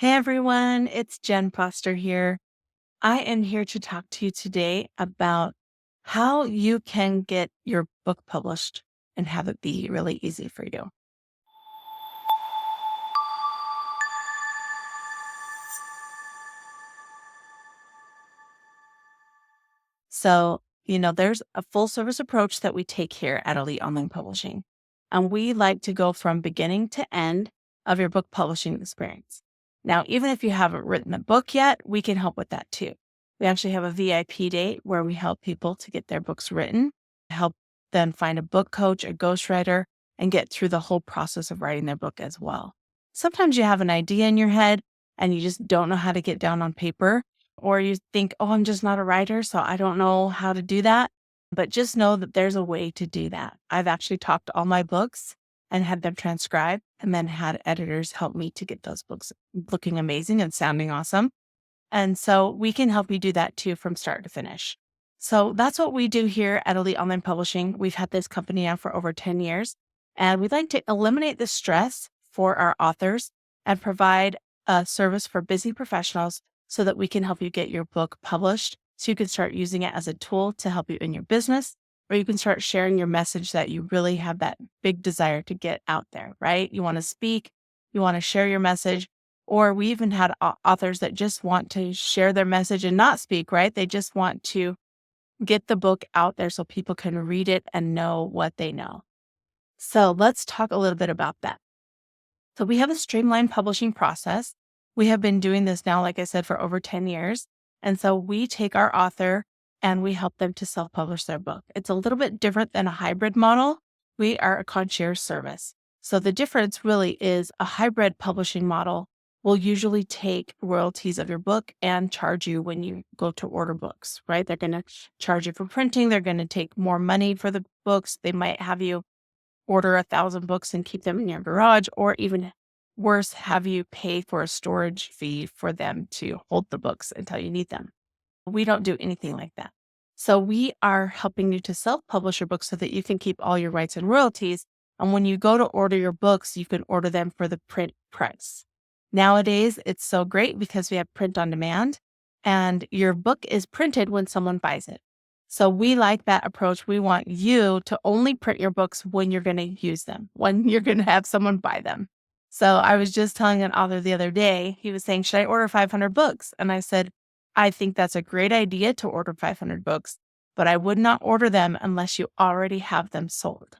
Hey everyone, it's Jenn Foster here. I am here to talk to you today about how you can get your book published and have it be really easy for you. There's a full service approach that we take here at Elite Online Publishing. And we like to go from beginning to end of your book publishing experience. Now, even if you haven't written a book yet, we can help with that too. We actually have a VIP date where we help people to get their books written, help them find a book coach, a ghostwriter, and get through the whole process of writing their book as well. Sometimes you have an idea in your head and you just don't know how to get down on paper, or you think, oh, I'm just not a writer, so I don't know how to do that. But just know that there's a way to do that. I've actually talked all my books and had them transcribed and then had editors help me to get those books looking amazing and sounding awesome. And so we can help you do that too from start to finish. So that's what we do here at Elite Online Publishing. We've had this company now for over 10 years, and we'd like to eliminate the stress for our authors and provide a service for busy professionals so that we can help you get your book published so you can start using it as a tool to help you in your business, or you can start sharing your message that you really have that big desire to get out there, right? You want to speak, you want to share your message, or we even had authors that just want to share their message and not speak, right? They just want to get the book out there so people can read it and know what they know. So let's talk a little bit about that. So we have a streamlined publishing process. We have been doing this now, like I said, for over 10 years. And so we take our author and we help them to self-publish their book. It's a little bit different than a hybrid model. We are a concierge service. So the difference really is a hybrid publishing model will usually take royalties of your book and charge you when you go to order books, right? They're going to charge you for printing. They're going to take more money for the books. They might have you order 1,000 books and keep them in your garage, or even worse, have you pay for a storage fee for them to hold the books until you need them. We don't do anything like that. So we are helping you to self-publish your books so that you can keep all your rights and royalties. And when you go to order your books, you can order them for the print price. Nowadays, it's so great because we have print on demand and your book is printed when someone buys it. So we like that approach. We want you to only print your books when you're going to use them, when you're going to have someone buy them. So I was just telling an author the other day, he was saying, should I order 500 books? And I said, I think that's a great idea to order 500 books, but I would not order them unless you already have them sold.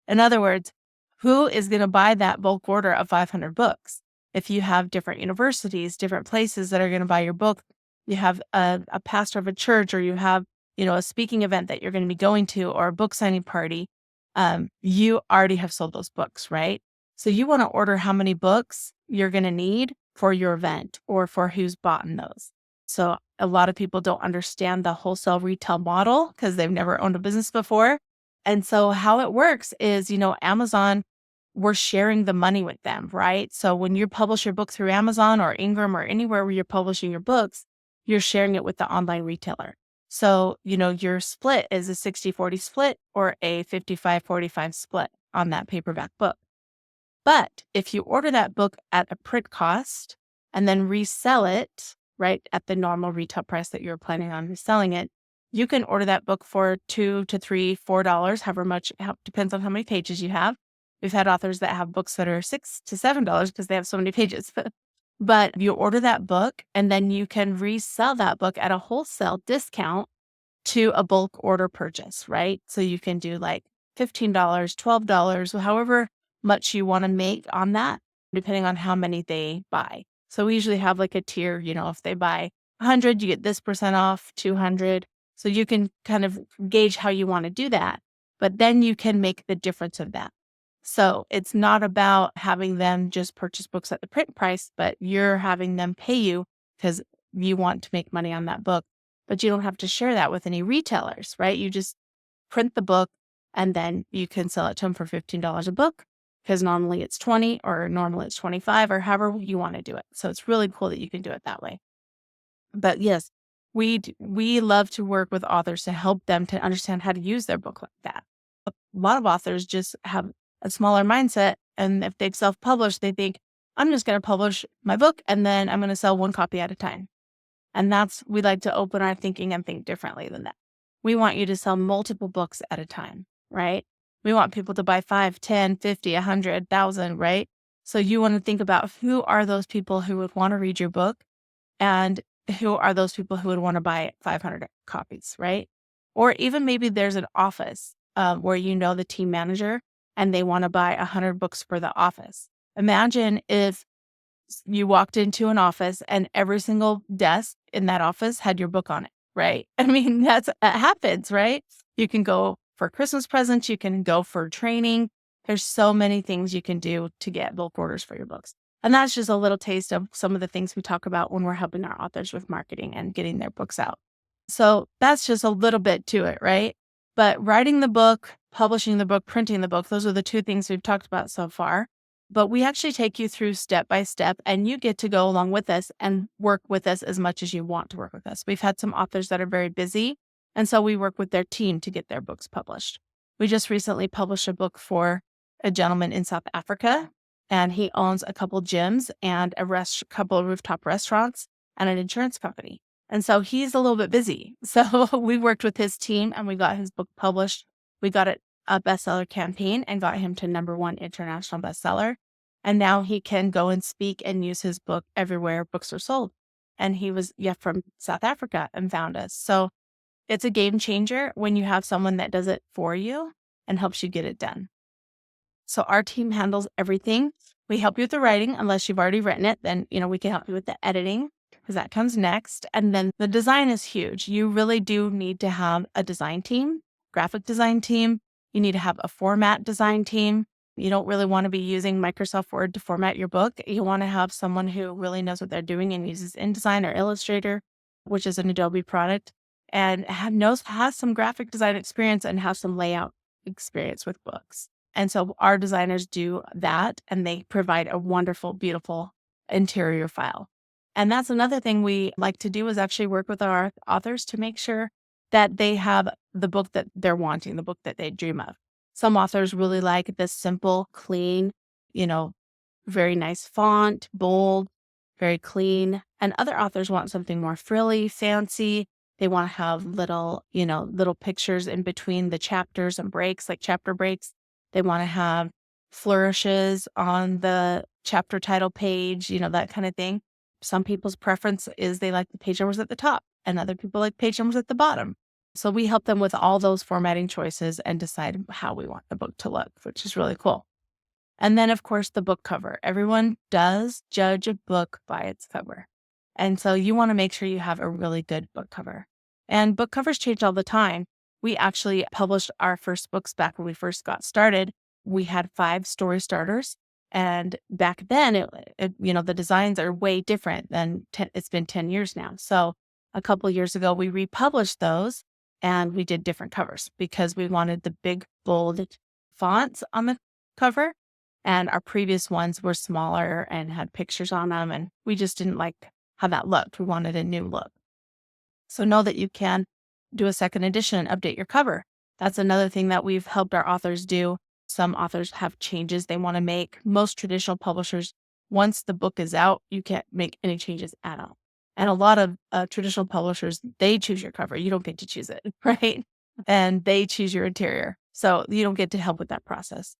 In other words, who is going to buy that bulk order of 500 books? If you have different universities, different places that are going to buy your book, you have a pastor of a church, or you have, a speaking event that you're going to be going to, or a book signing party, you already have sold those books, right? So you want to order how many books you're going to need for your event or for who's bought in those. So a lot of people don't understand the wholesale retail model because they've never owned a business before. And so how it works is, Amazon, we're sharing the money with them, right? So when you publish your book through Amazon or Ingram or anywhere where you're publishing your books, you're sharing it with the online retailer. So, your split is a 60-40 split or a 55-45 split on that paperback book. But if you order that book at a print cost and then resell it, right, at the normal retail price that you're planning on reselling it, you can order that book for $2 to $3, $4, however much, depends on how many pages you have. We've had authors that have books that are $6 to $7 because they have so many pages. But you order that book and then you can resell that book at a wholesale discount to a bulk order purchase, right? So you can do like $15, $12, however much you want to make on that, depending on how many they buy. So we usually have like a tier, if they buy 100, you get this percent off, 200. So you can kind of gauge how you want to do that, but then you can make the difference of that. So it's not about having them just purchase books at the print price, but you're having them pay you because you want to make money on that book, but you don't have to share that with any retailers, right? You just print the book and then you can sell it to them for $15 a book because normally it's 20 or normally it's 25 or however you want to do it. So it's really cool that you can do it that way. But yes, we love to work with authors to help them to understand how to use their book like that. A lot of authors just have a smaller mindset. And if they've self-published, they think, I'm just going to publish my book and then I'm going to sell one copy at a time. And we like to open our thinking and think differently than that. We want you to sell multiple books at a time, right? We want people to buy 5, 10, 50, 100, 1,000, right? So you want to think about who are those people who would want to read your book and who are those people who would want to buy 500 copies, right? Or even maybe there's an office where you know the team manager and they want to buy 100 books for the office. Imagine if you walked into an office and every single desk in that office had your book on it, right? I mean, that happens, right? You can go for Christmas presents, you can go for training. There's so many things you can do to get bulk orders for your books. And that's just a little taste of some of the things we talk about when we're helping our authors with marketing and getting their books out. So that's just a little bit to it, right? But writing the book, publishing the book, printing the book, those are the two things we've talked about so far. But we actually take you through step by step, and you get to go along with us and work with us as much as you want to work with us. We've had some authors that are very busy, and so we work with their team to get their books published. We just recently published a book for a gentleman in South Africa, and he owns a couple gyms and couple of rooftop restaurants and an insurance company. And so he's a little bit busy. So we worked with his team and we got his book published. We got it a bestseller campaign and got him to #1 international bestseller. And now he can go and speak and use his book everywhere books are sold. And he was from South Africa and found us. So it's a game changer when you have someone that does it for you and helps you get it done. So our team handles everything. We help you with the writing, unless you've already written it, then, we can help you with the editing because that comes next. And then the design is huge. You really do need to have a design team, graphic design team. You need to have a format design team. You don't really want to be using Microsoft Word to format your book. You want to have someone who really knows what they're doing and uses InDesign or Illustrator, which is an Adobe product, and has some graphic design experience and has some layout experience with books. And so our designers do that, and they provide a wonderful, beautiful interior file. And that's another thing we like to do is actually work with our authors to make sure that they have the book that they're wanting, the book that they dream of. Some authors really like this simple, clean, very nice font, bold, very clean. And other authors want something more frilly, fancy. They want to have little pictures in between the chapters and breaks, like chapter breaks. They want to have flourishes on the chapter title page, that kind of thing. Some people's preference is they like the page numbers at the top, and other people like page numbers at the bottom. So we help them with all those formatting choices and decide how we want the book to look, which is really cool. And then, of course, the book cover. Everyone does judge a book by its cover. And so you want to make sure you have a really good book cover. And book covers change all the time. We actually published our first books back when we first got started. We had 5 story starters. And back then, the designs are way different than it's been 10 years now. So a couple of years ago, we republished those and we did different covers because we wanted the big, bold fonts on the cover. And our previous ones were smaller and had pictures on them. And we just didn't like how that looked. We wanted a new look. So know that you can do a second edition and update your cover. That's another thing that we've helped our authors do. Some authors have changes they want to make. Most traditional publishers, once the book is out, you can't make any changes at all. And a lot of traditional publishers, they choose your cover. You don't get to choose it, right? And they choose your interior. So you don't get to help with that process.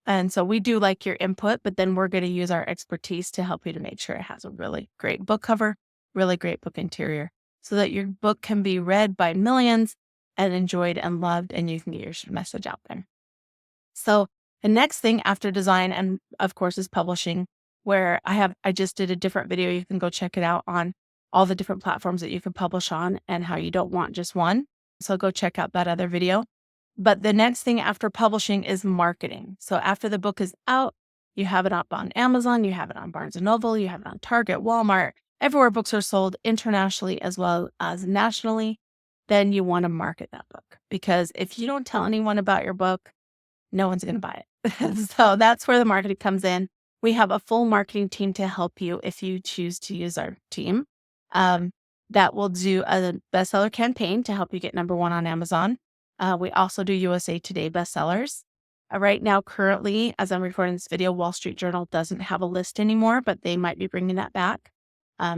And so we do like your input, but then we're going to use our expertise to help you to make sure it has a really great book cover, really great book interior, so that your book can be read by millions and enjoyed and loved, and you can get your message out there. So the next thing after design, and of course, is publishing, where I just did a different video. You can go check it out on all the different platforms that you can publish on and how you don't want just one. So go check out that other video. But the next thing after publishing is marketing. So after the book is out, you have it up on Amazon, you have it on Barnes & Noble, you have it on Target, Walmart, everywhere books are sold internationally as well as nationally. Then you want to market that book, because if you don't tell anyone about your book, no one's going to buy it. So that's where the marketing comes in. We have a full marketing team to help you if you choose to use our team. That will do a bestseller campaign to help you get #1 on Amazon. We also do USA Today bestsellers. Right now, currently, as I'm recording this video, Wall Street Journal doesn't have a list anymore, but they might be bringing that back.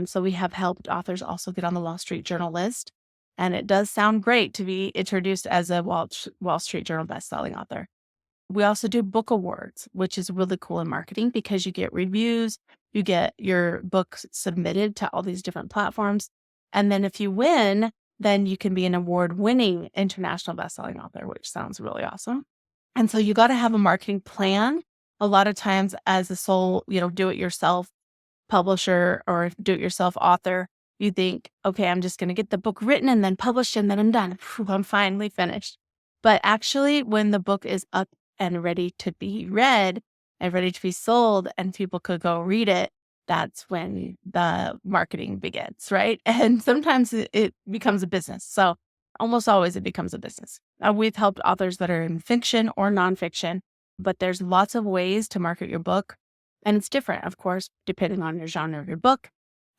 So we have helped authors also get on the Wall Street Journal list. And it does sound great to be introduced as a Wall Street Journal bestselling author. We also do book awards, which is really cool in marketing because you get reviews, you get your books submitted to all these different platforms. And then if you win, then you can be an award-winning international bestselling author, which sounds really awesome. And so you got to have a marketing plan. A lot of times as a sole, do-it-yourself publisher or do-it-yourself author, you think, okay, I'm just going to get the book written and then published and then I'm done. I'm finally finished. But actually, when the book is up and ready to be read and ready to be sold and people could go read it, that's when the marketing begins, right? And sometimes it becomes a business. So almost always it becomes a business. We've helped authors that are in fiction or nonfiction, but there's lots of ways to market your book. And it's different, of course, depending on your genre of your book.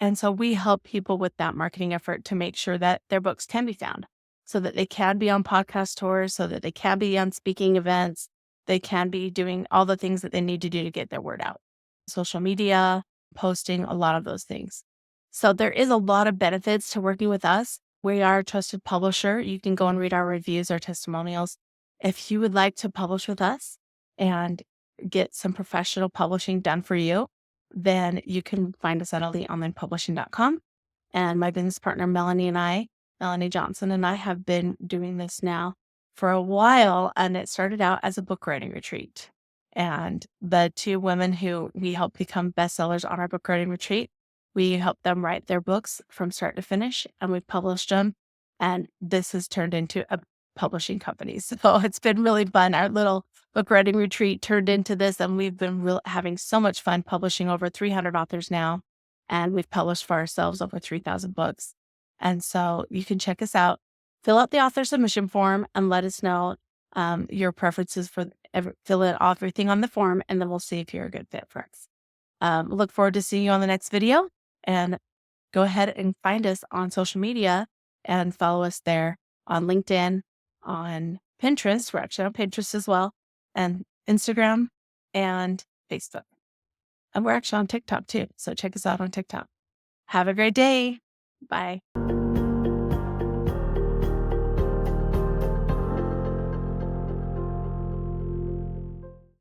And so we help people with that marketing effort to make sure that their books can be found so that they can be on podcast tours, so that they can be on speaking events. They can be doing all the things that they need to do to get their word out. Social media, posting, a lot of those things. So there is a lot of benefits to working with us. We are a trusted publisher. You can go and read our reviews, our testimonials. If you would like to publish with us and get some professional publishing done for you, then you can find us at eliteonlinepublishing.com. And my business partner, Melanie Johnson, and I have been doing this now for a while. And it started out as a book writing retreat. And the two women who we helped become bestsellers on our book writing retreat, we helped them write their books from start to finish, and we've published them. And this has turned into a publishing company. So it's been really fun. Our little book writing retreat turned into this, and we've been having so much fun publishing over 300 authors now. And we've published for ourselves over 3,000 books. And so you can check us out, fill out the author submission form, and let us know your preferences for fill in everything on the form, and then we'll see if you're a good fit for us. Look forward to seeing you on the next video, and go ahead and find us on social media and follow us there on LinkedIn, on Pinterest. We're actually on Pinterest as well, and Instagram and Facebook. And we're actually on TikTok too. So check us out on TikTok. Have a great day. Bye.